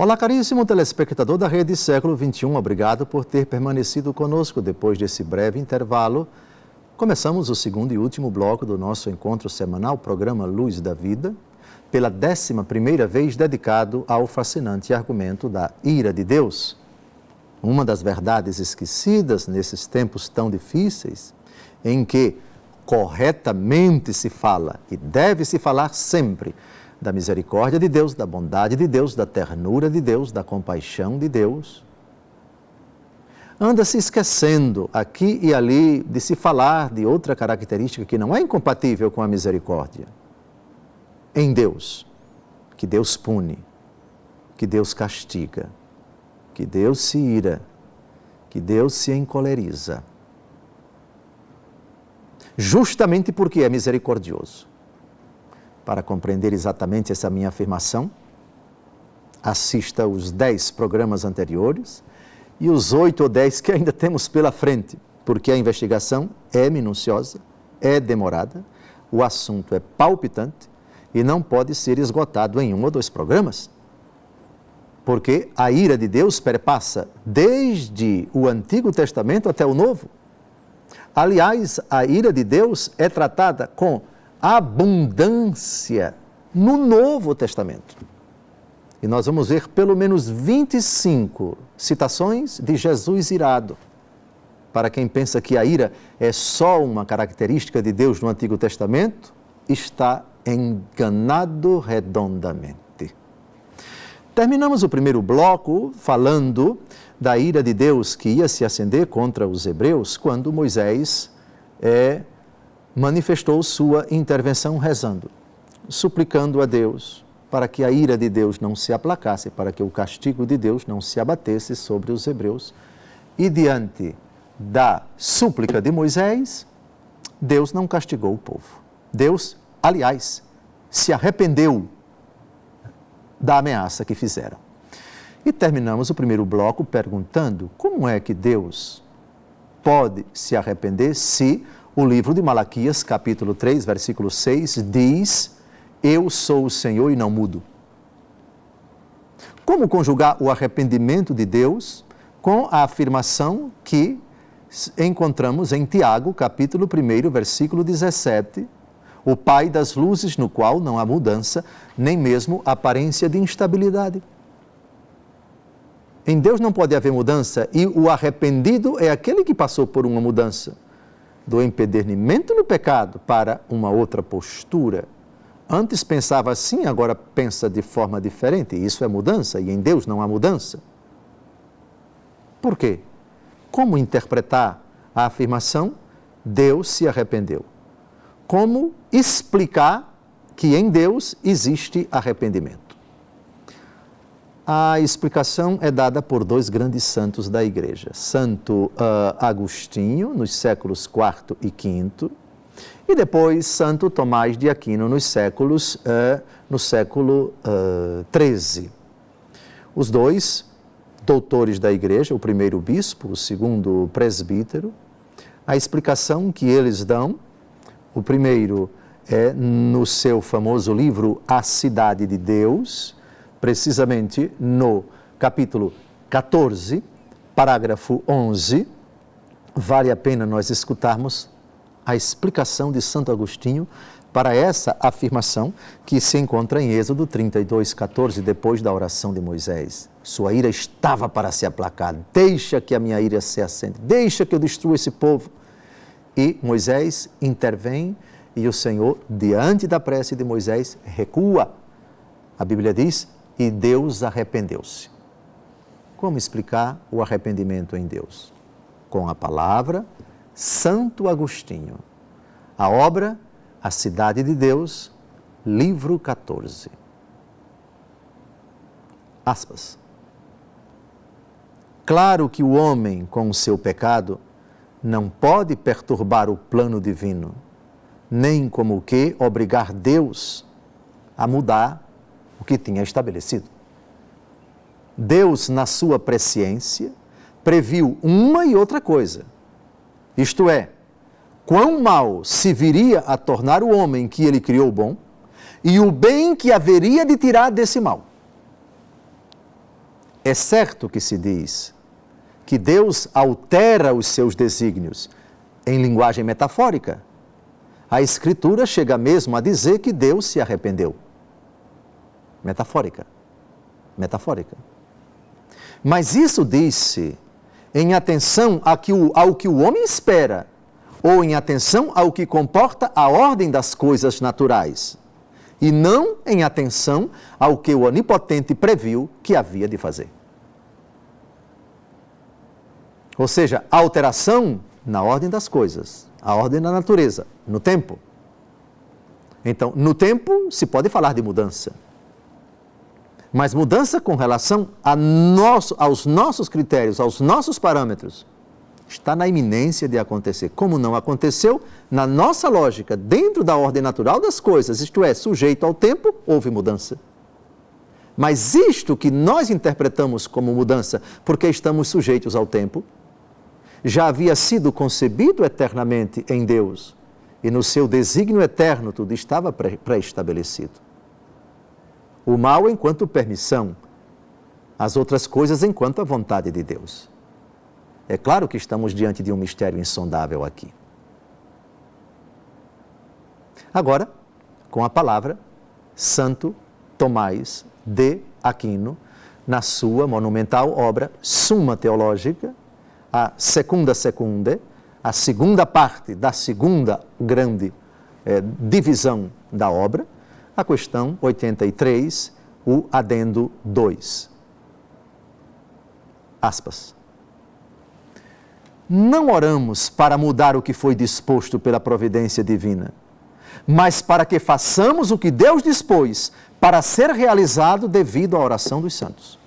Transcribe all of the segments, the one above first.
Olá, caríssimo telespectador da Rede Século XXI, obrigado por ter permanecido conosco depois desse breve intervalo. Começamos o segundo e último bloco do nosso encontro semanal, programa Luz da Vida, pela 11ª vez dedicado ao fascinante argumento da ira de Deus. Uma das verdades esquecidas nesses tempos tão difíceis, em que corretamente se fala e deve se falar sempre da misericórdia de Deus, da bondade de Deus, da ternura de Deus, da compaixão de Deus. Anda se esquecendo aqui e ali de se falar de outra característica que não é incompatível com a misericórdia. Em Deus, que Deus pune, que Deus castiga, que Deus se ira, que Deus se encoleriza. Justamente porque é misericordioso. Para compreender exatamente essa minha afirmação, assista os 10 programas anteriores e os 8 ou 10 que ainda temos pela frente, porque a investigação é minuciosa, é demorada, o assunto é palpitante e não pode ser esgotado em 1 ou 2 programas. Porque a ira de Deus perpassa desde o Antigo Testamento até o Novo. Aliás, a ira de Deus é tratada com abundância no Novo Testamento. E nós vamos ver pelo menos 25 citações de Jesus irado. Para quem pensa que a ira é só uma característica de Deus no Antigo Testamento, está enganado redondamente. Terminamos o primeiro bloco falando da ira de Deus que ia se acender contra os hebreus quando Moisés manifestou sua intervenção rezando, suplicando a Deus para que a ira de Deus não se aplacasse, para que o castigo de Deus não se abatesse sobre os hebreus. E diante da súplica de Moisés, Deus não castigou o povo. Deus, aliás, se arrependeu da ameaça que fizeram. E terminamos o primeiro bloco perguntando como é que Deus pode se arrepender se o livro de Malaquias, capítulo 3, versículo 6, diz: eu sou o Senhor e não mudo. Como conjugar o arrependimento de Deus com a afirmação que encontramos em Tiago, capítulo 1, versículo 17, o Pai das luzes, no qual não há mudança, nem mesmo aparência de instabilidade. Em Deus não pode haver mudança e o arrependido é aquele que passou por uma mudança do empedernimento no pecado para uma outra postura. Antes pensava assim, agora pensa de forma diferente. Isso é mudança e em Deus não há mudança. Por quê? Como interpretar a afirmação Deus se arrependeu? Como explicar que em Deus existe arrependimento? A explicação é dada por 2 grandes santos da Igreja. Santo Agostinho, nos séculos IV e V, e depois Santo Tomás de Aquino, no século XIII. Os 2 doutores da Igreja, o primeiro bispo, o segundo presbítero, a explicação que eles dão, o primeiro é no seu famoso livro A Cidade de Deus, precisamente no capítulo 14, parágrafo 11, vale a pena nós escutarmos a explicação de Santo Agostinho para essa afirmação que se encontra em Êxodo 32, 14, depois da oração de Moisés. Sua ira estava para se aplacar, deixa que a minha ira se acenda, deixa que eu destrua esse povo. E Moisés intervém e o Senhor, diante da prece de Moisés, recua. A Bíblia diz: e Deus arrependeu-se. Como explicar o arrependimento em Deus? Com a palavra Santo Agostinho. A obra A Cidade de Deus, livro 14. Aspas. Claro que o homem, com o seu pecado, não pode perturbar o plano divino, nem como que obrigar Deus a mudar o que tinha estabelecido. Deus, na sua presciência, previu uma e outra coisa. Isto é, quão mal se viria a tornar o homem que ele criou bom e o bem que haveria de tirar desse mal. é certo que se diz que Deus altera os seus desígnios em linguagem metafórica. A Escritura chega mesmo a dizer que Deus se arrependeu. Metafórica. Mas isso diz-se em atenção ao que o homem espera, ou em atenção ao que comporta a ordem das coisas naturais, e não em atenção ao que o Onipotente previu que havia de fazer. Ou seja, a alteração na ordem das coisas, a ordem da natureza, no tempo. Então, no tempo se pode falar de mudança. Mas mudança com relação aos nossos critérios, aos nossos parâmetros, está na iminência de acontecer. Como não aconteceu, na nossa lógica, dentro da ordem natural das coisas, isto é, sujeito ao tempo, houve mudança. Mas isto que nós interpretamos como mudança, porque estamos sujeitos ao tempo, já havia sido concebido eternamente em Deus, e no seu desígnio eterno tudo estava pré-estabelecido. O mal enquanto permissão, as outras coisas enquanto a vontade de Deus. É claro que estamos diante de um mistério insondável aqui. Agora, com a palavra, Santo Tomás de Aquino, na sua monumental obra Summa Theologica, a Secunda Secundae, a segunda parte da segunda grande divisão da obra, a questão 83, o adendo 2. Aspas. Não oramos para mudar o que foi disposto pela providência divina, mas para que façamos o que Deus dispôs para ser realizado devido à oração dos santos.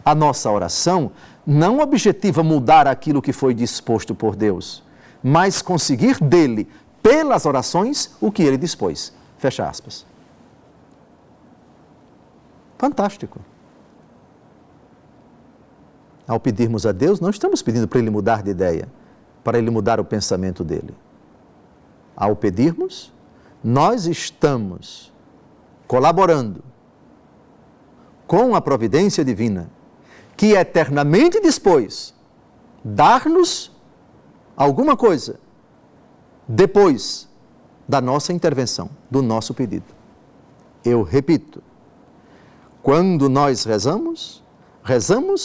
A nossa oração não objetiva mudar aquilo que foi disposto por Deus, mas conseguir dele, pelas orações, o que ele dispôs. Fecha aspas. Fantástico. Ao pedirmos a Deus, não estamos pedindo para ele mudar de ideia, para ele mudar o pensamento dele. Ao pedirmos, nós estamos colaborando com a providência divina, que eternamente dispôs dar-nos alguma coisa depois da nossa intervenção, do nosso pedido. Eu repito, quando nós rezamos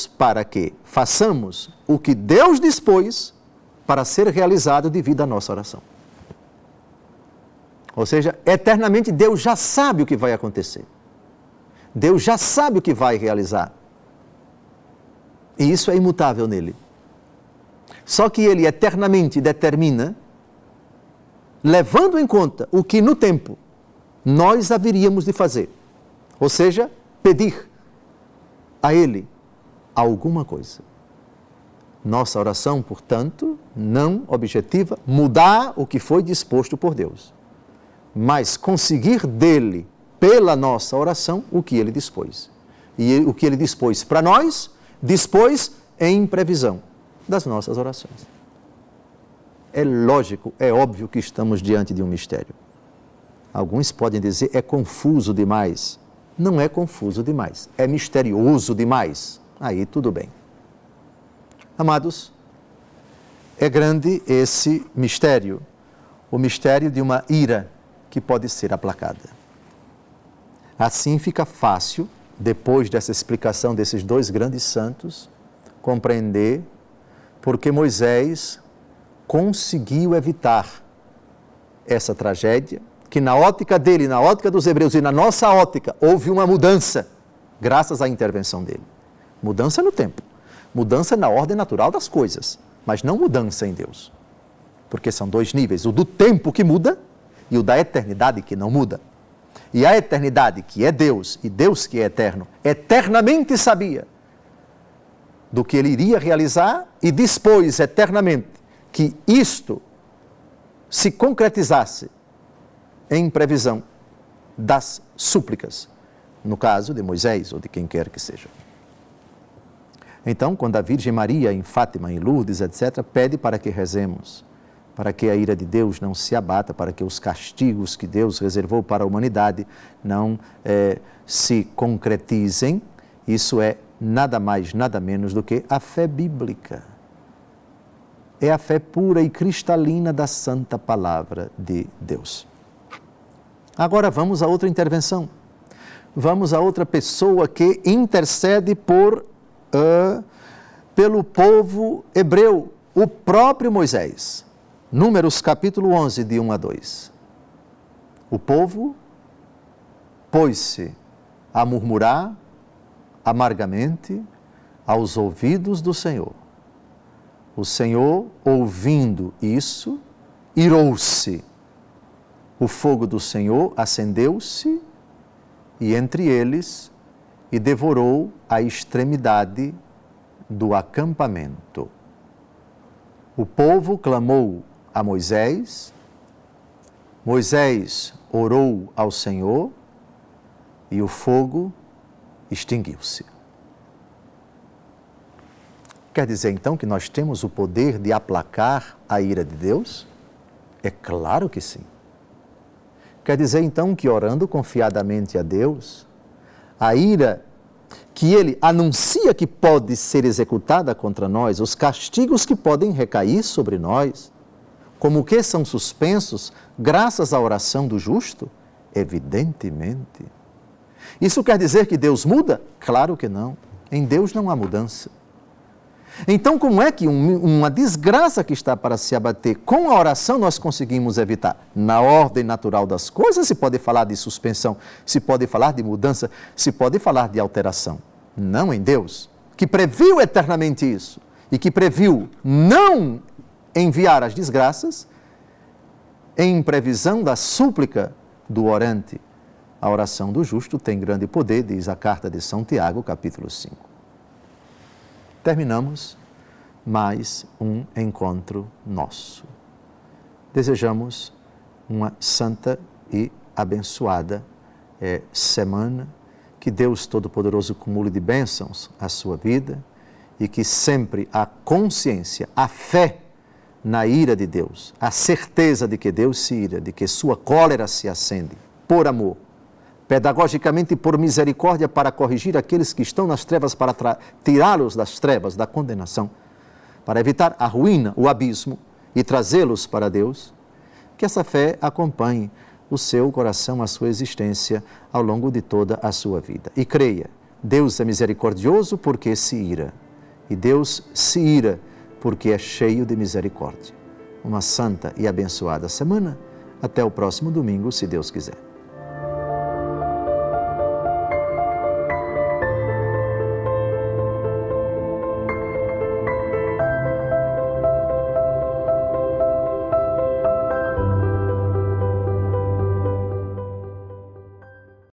para que façamos o que Deus dispôs para ser realizado devido à nossa oração. Ou seja, eternamente Deus já sabe o que vai acontecer. Deus já sabe o que vai realizar. E isso é imutável nele. Só que ele eternamente determina, levando em conta o que no tempo nós haveríamos de fazer. Ou seja, pedir a ele alguma coisa. Nossa oração, portanto, não objetiva mudar o que foi disposto por Deus, mas conseguir dele, pela nossa oração, o que ele dispôs. E o que ele dispôs para nós, dispôs em previsão das nossas orações. É lógico, é óbvio que estamos diante de um mistério. Alguns podem dizer, é confuso demais. Não é confuso demais, é misterioso demais. Aí tudo bem. Amados, é grande esse mistério, o mistério de uma ira que pode ser aplacada. Assim fica fácil, depois dessa explicação desses dois grandes santos, compreender porque Moisés conseguiu evitar essa tragédia, que na ótica dele, na ótica dos hebreus e na nossa ótica, houve uma mudança, graças à intervenção dele. Mudança no tempo, mudança na ordem natural das coisas, mas não mudança em Deus. Porque são dois níveis, o do tempo que muda e o da eternidade que não muda. E a eternidade, que é Deus, e Deus que é eterno, eternamente sabia do que ele iria realizar e dispôs eternamente que isto se concretizasse em previsão das súplicas, no caso de Moisés ou de quem quer que seja. Então, quando a Virgem Maria, em Fátima, em Lourdes, etc., pede para que rezemos, para que a ira de Deus não se abata, para que os castigos que Deus reservou para a humanidade não se concretizem, Isso é nada mais, nada menos do que a fé bíblica. É a fé pura e cristalina da Santa Palavra de Deus. Agora vamos a outra intervenção. Vamos a outra pessoa que intercede pelo povo hebreu, o próprio Moisés. Números capítulo 11, de 1 a 2. O povo pôs-se a murmurar amargamente aos ouvidos do Senhor. O Senhor, ouvindo isso, irou-se. O fogo do Senhor acendeu-se e entre eles e devorou a extremidade do acampamento. O povo clamou a Moisés, Moisés orou ao Senhor e o fogo extinguiu-se. Quer dizer então que nós temos o poder de aplacar a ira de Deus? É claro que sim. Quer dizer então que orando confiadamente a Deus, a ira que Ele anuncia que pode ser executada contra nós, os castigos que podem recair sobre nós, como que são suspensos graças à oração do justo? Evidentemente. Isso quer dizer que Deus muda? Claro que não. Em Deus não há mudança. Então, como é que uma desgraça que está para se abater com a oração nós conseguimos evitar? Na ordem natural das coisas se pode falar de suspensão, se pode falar de mudança, se pode falar de alteração. Não em Deus, que previu eternamente isso e que previu não enviar as desgraças em previsão da súplica do orante. A oração do justo tem grande poder, diz a carta de São Tiago, capítulo 5. Terminamos mais um encontro nosso. Desejamos uma santa e abençoada semana, que Deus Todo-Poderoso cumule de bênçãos a sua vida e que sempre a consciência, a fé na ira de Deus, a certeza de que Deus se ira, de que sua cólera se acende por amor, pedagogicamente por misericórdia para corrigir aqueles que estão nas trevas, para tirá-los das trevas, da condenação, para evitar a ruína, o abismo e trazê-los para Deus, que essa fé acompanhe o seu coração, a sua existência ao longo de toda a sua vida. E creia, Deus é misericordioso porque se ira, e Deus se ira porque é cheio de misericórdia. Uma santa e abençoada semana. Até o próximo domingo, se Deus quiser.